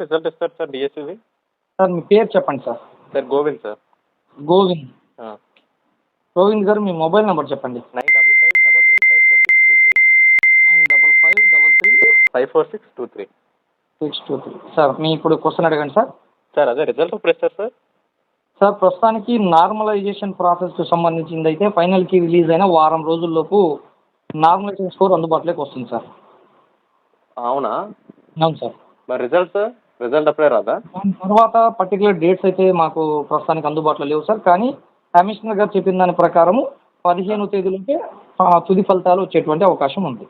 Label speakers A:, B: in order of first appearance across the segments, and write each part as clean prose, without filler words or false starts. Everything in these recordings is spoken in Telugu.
A: రిజల్ట్ ఇస్తారు సార్ డిఎస్సిది?
B: సార్ మీ పేరు చెప్పండి sir.
A: Sir Govind sir.
B: Govind.
A: ఆ!
B: గోవింద్ గారు మీ మొబైల్ నెంబర్ చెప్పండి.
A: 9553354623.
B: 9553
A: 54623.
B: 623. సార్ మీ ఇప్పుడు క్వశ్చన్ అడగండి సార్.
A: సార్ అదే రిజల్ట్ ఎప్పుడు ఇస్తారు సార్?
B: సార్ ప్రస్తుతానికి నార్మలైజేషన్ ప్రాసెస్కి సంబంధించింది అయితే ఫైనల్కి రిలీజ్ అయిన వారం రోజుల్లోపు నార్మలైజేషన్ స్కోర్ అందుబాటులోకి వస్తుంది సార్.
A: అవునా?
B: అవును సార్.
A: మరి రిజల్ట్ సార్? రిజల్ట్ అప్పుడే రాదా?
B: దాని తర్వాత పర్టికులర్ డేట్స్ అయితే మాకు ప్రస్తుతానికి అందుబాటులో లేవు సార్. కానీ కమిషనర్ గారు చెప్పిన దాని ప్రకారము 15వ తేదీలోకే తుది ఫలితాలు వచ్చేటువంటి అవకాశం ఉంది.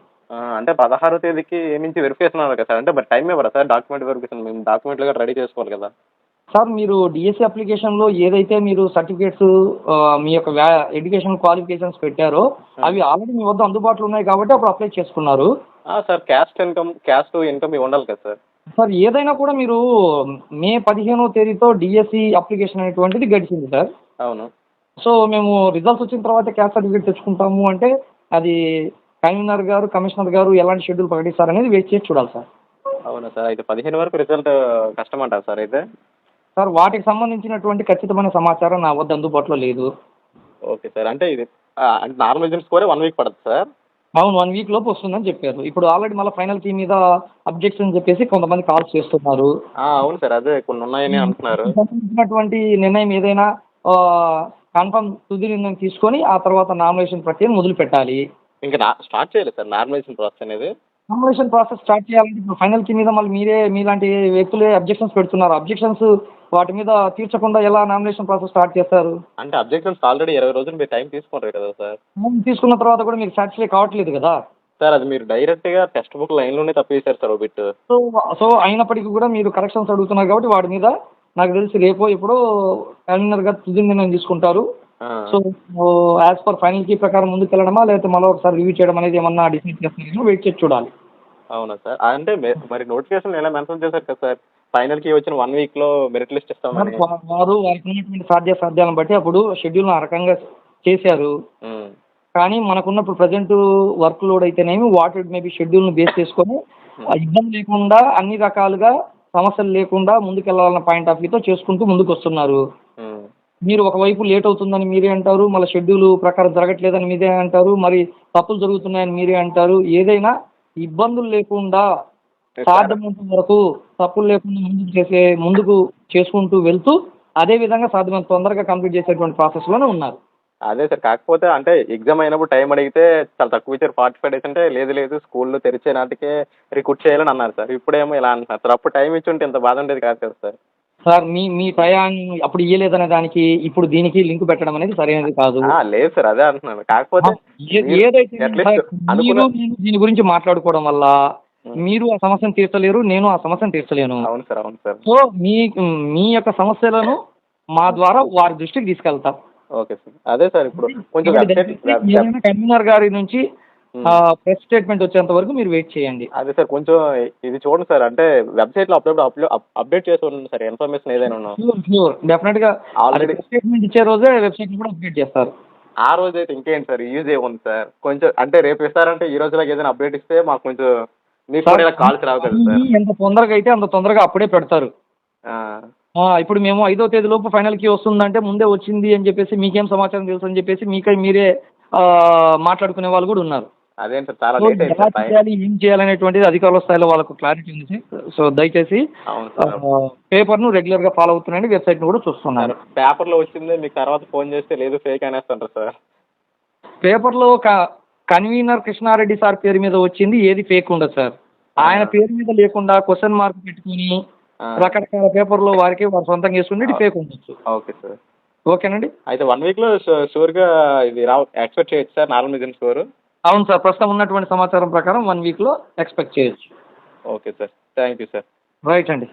A: అంటే 16వ తేదీకి నుంచి వెరిఫికేషన్ అన్నారు కదా సార్. అంటే మరి టైం ఇవ్వరా సార్ డాక్యుమెంట్ వెరిఫికేషన్? మేము డాక్యుమెంట్లు కూడా రెడీ చేసుకోవాలి కదా.
B: సార్ మీరు డిఎస్సి అప్లికేషన్లో ఏదైతే మీరు సర్టిఫికేట్స్ మీ యొక్క ఎడ్యుకేషన్ క్వాలిఫికేషన్స్ పెట్టారో అవి ఆల్రెడీ మీ వద్ద అందుబాటులో ఉన్నాయి కాబట్టి అప్పుడు అప్లై చేసుకున్నారు.
A: సార్ క్యాస్ట్ ఇన్కమ్ ఇవి ఉండాలి కదా సార్.
B: సార్ ఏదైనా కూడా మీరు మే 15వ తేదీతో డిఎస్సి అప్లికేషన్ అనేటువంటిది గడిచింది సార్.
A: అవును.
B: సో మేము రిజల్ట్స్ వచ్చిన తర్వాత క్యాస్ట్ సర్టిఫికేట్ తెచ్చుకుంటాము అంటే అది కన్వీనర్ గారు కమిషనర్ గారు ఎలాంటి షెడ్యూల్ ప్రకటిస్తారనేది వెయిట్ చేసి చూడాలి సార్.
A: అవునా సార్? అయితే 15 వరకు రిజల్ట్ కష్టం అంటారు సార్ అయితే?
B: సార్ వాటికి సంబంధించినటువంటి ఖచ్చితమైన సమాచారం నా వద్ద అందుబాటులో లేదు.
A: Okay sir. అంటే ఇది అంటే నార్మలైజేషన్ స్కోరే 1 వీక్ పడుతుంది సార్?
B: అవును, 1 వీక్ లోపు వస్తుందని చెప్పారు. ఇప్పుడు ఆల్రెడీ మళ్ళీ ఫైనల్ కీ మీద అబ్జెక్షన్ చెప్పేసి కొంతమంది కాల్స్ చేస్తున్నారు.
A: అవును సార్. అదే కొన్ని ఉన్నాయని అంటున్నారు.
B: సంబంధించినటువంటి నిర్ణయం ఏదైనా కన్ఫర్మ్ తుది నిర్ణయం తీసుకొని ఆ తర్వాత నామినేషన్ ప్రక్రియను మొదలు పెట్టాలి.
A: ఇంకా స్టార్ట్ చేయలేదు సార్ నార్మలైజేషన్ ప్రాసెస్ అనేది?
B: నామినేషన్ ప్రాసెస్ స్టార్ట్ చేయాలంటే ఇప్పుడు ఫైనల్ కీ మీద మళ్ళీ మీలాంటి వ్యక్తులే అబ్జెక్షన్స్ పెడుతున్నారు. అబ్జెక్షన్స్ వాటి మీద తీర్చకుండా ఎలా నామినేషన్ ప్రాసెస్ స్టార్ట్ చేస్తారు?
A: అంటే అబ్జెక్షన్స్ ఆల్రెడీ 20 రోజులు మీరు టైం తీసుకుంటారు కదా సార్.
B: తీసుకున్న తర్వాత కూడా మీరు సాటిస్ఫై కావట్లేదు కదా
A: సార్. అది మీరు డైరెక్ట్గా టెక్స్ట్ బుక్ లైన్లోనే తప్పేశారు సార్ ఓ బిట్.
B: సో అయినప్పటికీ కూడా మీరు కరెక్షన్స్ అడుగుతున్నారు కాబట్టి వాటి మీద నాకు తెలిసి రేపో ఎప్పుడో కన్వీనర్ గారు తుది నిర్ణయం తీసుకుంటారు. So as per final key ప్రకారం ముందుకు వెళ్ళడమా లేకపోతే మళ్ళీ ఒకసారి రివ్యూ చేయడం అనేది ఏమన్నా డిసైడ్ చేస్తున్నారో వెయిట్ చేసి చూడాలి.
A: అవునా సార్? అంటే మరి నోటిఫికేషన్ ఎలా మెన్షన్ చేశారు కదా సార్, ఫైనల్ కీ వచ్చిన 1 వీక్లో మెరిట్ లిస్ట్ ఇస్తామని.
B: వారు వారికి ఉన్నటువంటి సాధ్యాసాధ్యాలను బట్టి అప్పుడు షెడ్యూల్ ఆ రకంగా చేశారు. కానీ మనకున్నప్పుడు ప్రజెంట్ వర్క్ లోడ్ అయితేనేమి వాటి మేబీ షెడ్యూల్ను బేస్ చేసుకొని ఇబ్బంది లేకుండా అన్ని రకాలుగా సమస్యలు లేకుండా ముందుకెళ్లాలన్న పాయింట్ ఆఫ్ వ్యూతో చేసుకుంటూ ముందుకు వస్తున్నారు. మీరు ఒకవైపు లేట్ అవుతుందని మీరే అంటారు, మళ్ళీ షెడ్యూల్ ప్రకారం జరగట్లేదని మీరే అంటారు, మరి తప్పులు జరుగుతున్నాయని మీరే అంటారు. ఏదైనా ఇబ్బందులు లేకుండా సాధ్యమైనంత వరకు తప్పులు లేకుండా ముందుకు చేసుకుంటూ వెళ్తూ అదే విధంగా సాధ్యమైనంత తొందరగా కంప్లీట్ చేసేటువంటి ప్రాసెస్లోనే ఉన్నారు.
A: అదే సార్. కాకపోతే అంటే ఎగ్జామ్ అయినప్పుడు టైం అడిగితే చాలా తక్కువ ఇచ్చారు. 45 డేస్ అంటే లేదు స్కూల్లో తెరిచే నాటికే రిక్రూట్ చేయాలని అన్నారు సార్. ఇప్పుడేమో ఇలా అంటున్నారు సార్. అప్పుడు టైం ఇచ్చి ఉంటే ఇంత బాధ ఉండేది కాదు కదా సార్.
B: సార్ మీ టయాన్ని అప్పుడు ఇయ్యలేదనే దానికి ఇప్పుడు దీనికి లింక్ పెట్టడం అనేది సరైనది కాదు.
A: లేదు సార్, అదే అంటున్నాను. కాకపోతే
B: ఏదైతే దీని గురించి మాట్లాడుకోవడం వల్ల మీరు ఆ సమస్యను తీర్చలేరు, నేను ఆ సమస్యను తీర్చలేను.
A: అవును సార్. అవును సార్.
B: సో మీ యొక్క సమస్యలను మా ద్వారా వారి దృష్టికి తీసుకెళ్తాం.
A: Okay sir. అదే సార్. ఇప్పుడు కొంచెం
B: కన్వీనర్ గారి నుంచి ప్రెస్ స్టేట్మెంట్ వచ్చేంత వరకు మీరు వెయిట్ చేయండి.
A: అదే సార్. కొంచెం ఇది చూడండి సార్. అంటే వెబ్సైట్లో అప్డేట్ చేసి ఉండండి సార్ ఇన్ఫర్మేషన్ ఏదైనా.
B: డెఫినెట్ గా ఆల్రెడీ స్టేట్మెంట్ ఇచ్చే రోజే వెబ్సైట్ కూడా అప్డేట్ చేస్తారు.
A: ఆ రోజు అయితే ఇంకేంటి సార్, యూజ్ ఏముంది సార్. కొంచెం అంటే రేపు ఇస్తారంటే ఈ రోజులాగా ఏదైనా అప్డేట్ ఇస్తే మాకు కొంచెం మీకు కూడా ఇలా కాల్స్ రావు కదా సార్.
B: ఎంత తొందరగా అయితే అంత తొందరగా అప్పుడే పెడతారు. ఇప్పుడు మేము 5వ తేదీ లోపు ఫైనల్ కీ వస్తుందంటే ముందే వచ్చింది అని చెప్పేసి మీకేం సమాచారం తెలుసు అని చెప్పేసి మీరే మాట్లాడుకునే వాళ్ళు కూడా ఉన్నారు.
A: అదేంటి సార్, చాలా లేట్
B: ఎలా చేయాలి ఏం చేయాలనేటువంటిది అధికారుల స్థాయిలో వాళ్ళకు క్లారిటీ ఉంది. సో దయచేసి పేపర్ను రెగ్యులర్గా ఫాలో అవుతున్నాయండి, వెబ్సైట్ను కూడా చూస్తున్నారు.
A: పేపర్లో వచ్చింది మీకు తర్వాత ఫోన్ చేస్తే లేదు ఫేక్ అనేస్తుంటారు సార్.
B: పేపర్లో కన్వీనర్ కృష్ణారెడ్డి సార్ పేరు మీద వచ్చింది ఏది ఫేక్ ఉండదు సార్. ఆయన పేరు మీద లేకుండా క్వశ్చన్ మార్క్ పెట్టుకుని రకరకాల పేపర్లో వారు సొంతంగా వేసుకుని ఫేక్ ఉండొచ్చు.
A: Okay sir.
B: ఓకేనండి.
A: అయితే 1 వీక్లో షూర్గా ఇది ఎక్స్పెక్ట్ చేయొచ్చు సార్ నార్మలైజేషన్ స్కోర్?
B: అవును సార్. ప్రస్తుతం ఉన్నటువంటి సమాచారం ప్రకారం 1 వీక్లో ఎక్స్పెక్ట్ చేయొచ్చు.
A: Okay sir. Thank you sir.
B: Right అండి.